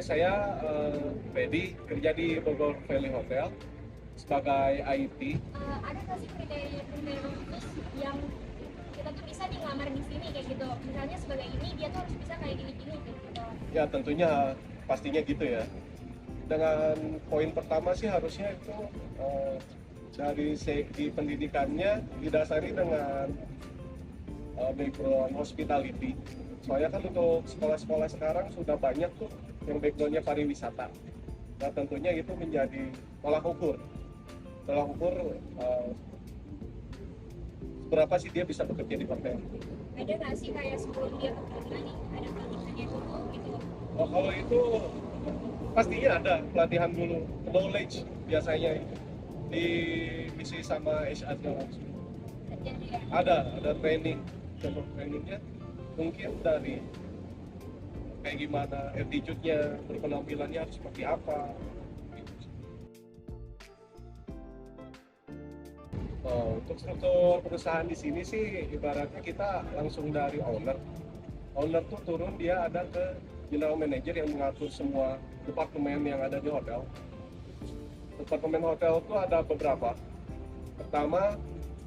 saya Fedi, kerja di Bogor Valley Hotel sebagai IT. Ada nggak sih kriteria khusus yang kita tuh bisa nih ngelamar di sini kayak gitu? Misalnya sebagai ini dia tuh harus bisa kayak gini-gini kayak gitu. Ya tentunya pastinya gitu ya. Dengan poin pertama sih harusnya itu dari segi pendidikannya didasari dengan background hospitality. Soalnya kan untuk sekolah-sekolah sekarang sudah banyak tuh yang backgroundnya pariwisata. Nah tentunya itu menjadi tolak ukur. Tolak ukur berapa sih dia bisa bekerja di hotel. Ada nggak sih kayak sebelum dia bekerja nih ada pelatihannya dulu gitu? Oh, kalau itu pastinya ada pelatihan dulu, knowledge biasanya di misi sama HR-nya langsung. Jadi ya. Ada training, contoh trainingnya mungkin dari kayak gimana attitude-nya, berpenampilannya harus seperti apa. Oh, untuk struktur perusahaan di sini sih ibaratnya kita langsung dari owner. Owner tuh turun dia ada ke general manager yang mengatur semua departemen yang ada di hotel. Departemen hotel tuh ada beberapa. Pertama,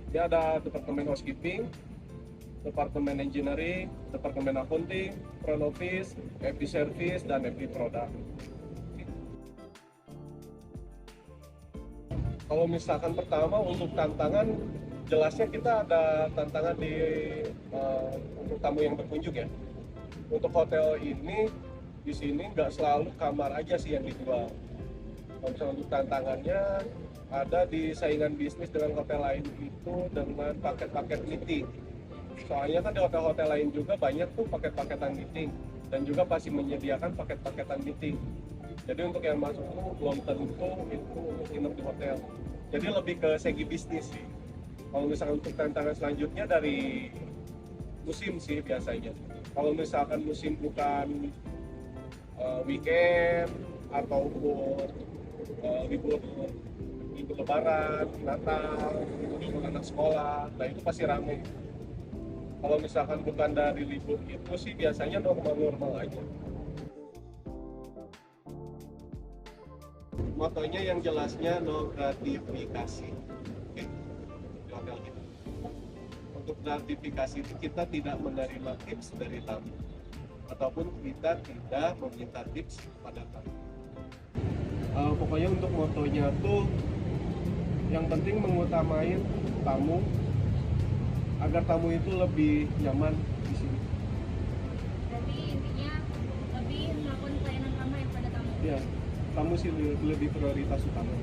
dia ada departemen housekeeping, departemen engineering, departemen accounting, front office, FD service, dan FD product. Kalau misalkan pertama untuk tantangan, jelasnya kita ada tantangan untuk tamu yang berkunjung ya. Untuk hotel ini di sini nggak selalu kamar aja sih yang dijual. Kalau misalnya untuk tantangannya ada di saingan bisnis dengan hotel lain itu dengan paket-paket meeting. Soalnya kan di hotel-hotel lain juga banyak tuh paket-paketan meeting dan juga pasti menyediakan paket-paketan meeting. Jadi untuk yang masuk itu belum tentu itu untuk nginep di hotel. Jadi lebih ke segi bisnis sih. Kalau misalkan untuk tantangan selanjutnya dari musim sih biasanya. Kalau misalkan musim bukan weekend ataupun libur lebaran, Natal, libur anak sekolah, nah itu pasti ramai. Kalau misalkan bukan dari libur itu sih biasanya normal-normal aja. Motonya yang jelasnya no gratifikasi. Oke, di hotel kita. Untuk gratifikasi itu kita tidak menerima tips dari tamu ataupun kita tidak meminta tips pada tamu. Pokoknya untuk motonya tuh yang penting mengutamain tamu agar tamu itu lebih nyaman di sini. Berarti intinya lebih melakukan pelayanan ramah pada tamu. Ya, tamu sih lebih prioritas utama.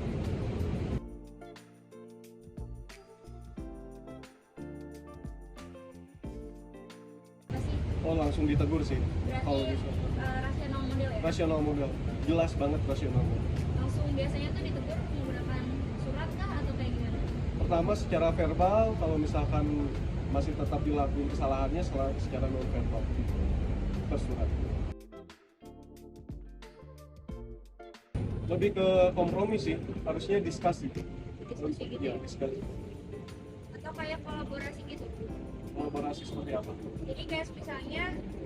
Masih Oh langsung ditegur sih. Kalau berarti bisa. rasional model ya? Rasional model, jelas banget rasional model. Langsung biasanya tuh ditegur menggunakan surat kah atau kayak gimana? Pertama secara verbal, kalau misalkan masih tetap dilakukan kesalahannya secara non verbal tersurat. Lebih ke kompromi sih, harusnya diskusi. Diskusi gitu Ya, ya? diskusi. Atau kayak kolaborasi gitu? Kolaborasi seperti apa? Jadi kayak misalnya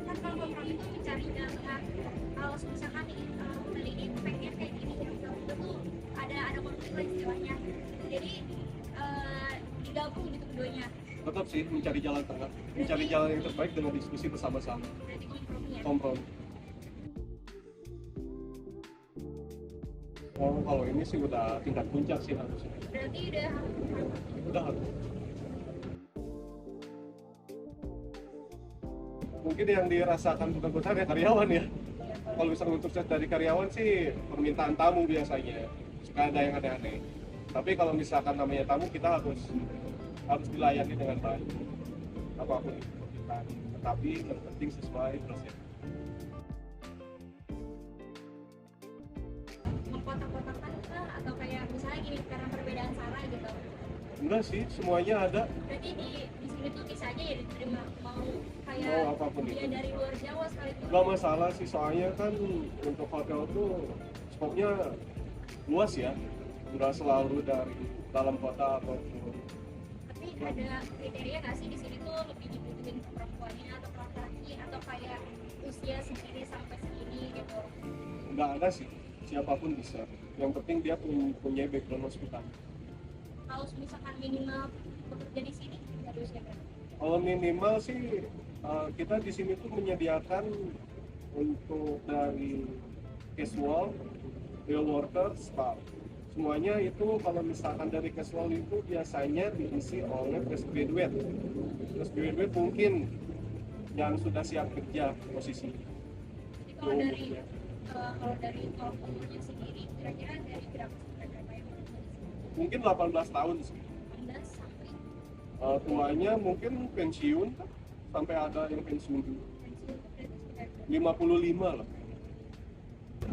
kan kalau kompromi itu mencari jalan tengah. Kalau misalkan nih hotel ini pengen kayak gini ya, itu tuh ada konflik lah istilahnya. Jadi digabung gitu keduanya. Tetap sih mencari jalan tengah, mencari jalan yang terbaik dengan diskusi bersama-sama. Berarti kompromi ya. Kompromi. Oh, kalau ini sih udah tingkat puncak sih harusnya. Berarti Udah harus. Mungkin yang dirasakan betul-betul ya karyawan ya. Kalau misalnya untuk chat dari karyawan sih permintaan tamu biasanya suka ada yang aneh-aneh. Tapi kalau misalkan namanya tamu kita harus dilayani dengan baik apapun itu permintaan. Tetapi yang penting sesuai proses. mengkotak-kotakan kah atau kayak misalnya gini karena perbedaan sara gitu. Enggak sih, semuanya ada. Berarti di sini tuh bisa aja ya diterima mau kayak Mau apapun dia itu. dari luar Jawa sekalipun. Nggak masalah sih, soalnya kan untuk hotel tuh skopnya luas ya, nggak selalu dari dalam kota ataupun. Tapi ada kriteria nggak sih di sini tuh lebih dibutuhin perempuannya atau laki-laki atau kayak usia segini sampai segini gitu? nggak ada sih, siapapun bisa. Yang penting dia punya background hospital. Kalau misalkan minimal bekerja di sini dari usia berapa? Kalau minimal sih kita di sini tuh menyediakan untuk dari casual, real worker, staff. Semuanya itu kalau misalkan dari casual itu biasanya diisi oleh fresh graduate. Fresh graduate mungkin yang sudah siap kerja posisi. Jadi kalau dari tolak ukurnya sendiri kira-kira dari berapa sampai berapa yang bekerja di sini? Mungkin 18 tahun sih. 18 sampai Tuanya mungkin pensiun kan? Sampai ada yang pensiun dulu. pensiun berarti sekitar berapa? 55 lah.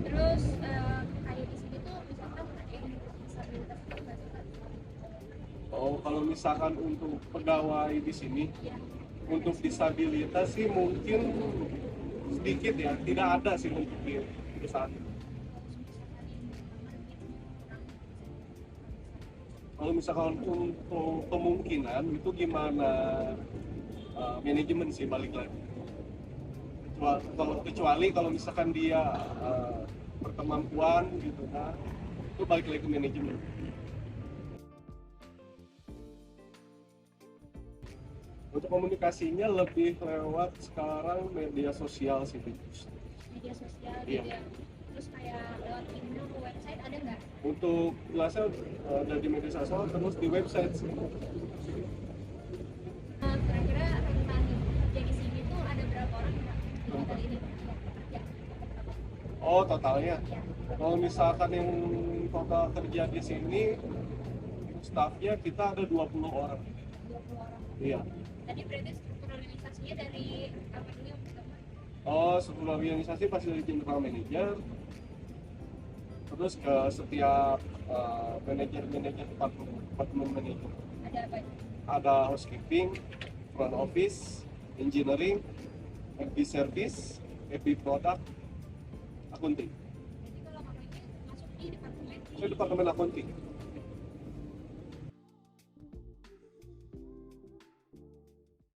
Terus kayak di sini tuh misalkan ada yang disabilitas itu nggak sih, Kak? Oh, kalau misalkan untuk pegawai di sini, Ya, untuk disabilitas sih mungkin sedikit ya, tidak ada sih untuk di perusahaan. Kalau misalkan untuk kemungkinan itu gimana manajemen sih balik lagi. Kecuali kalau misalkan dia berkemampuan gitu kan, itu balik lagi ke manajemen. Untuk komunikasinya lebih lewat sekarang media sosial sih, media sosial Iya. gitu ya. Terus kayak lewat email ke website ada nggak? Untuk kelasnya dari media sosial terus di website sih. Kira-kira rentan kerja di sini tuh ada berapa orang, Kak? Di hotel ini yang bekerja? Oh, totalnya. Ya, Kalau misalkan yang total kerja di sini, staffnya kita ada 20 orang. 20 orang. Iya. Tadi berarti struktur organisasinya dari apa dulu yang pertama? Oh, sebuah organisasi pasti dari general manager, terus ke setiap manajer departemen manajer. Ada apa aja? Ada housekeeping, front office, engineering, FB service, FB product, accounting. Jadi kalau kakaknya masuk di departemen Saya departemen accounting.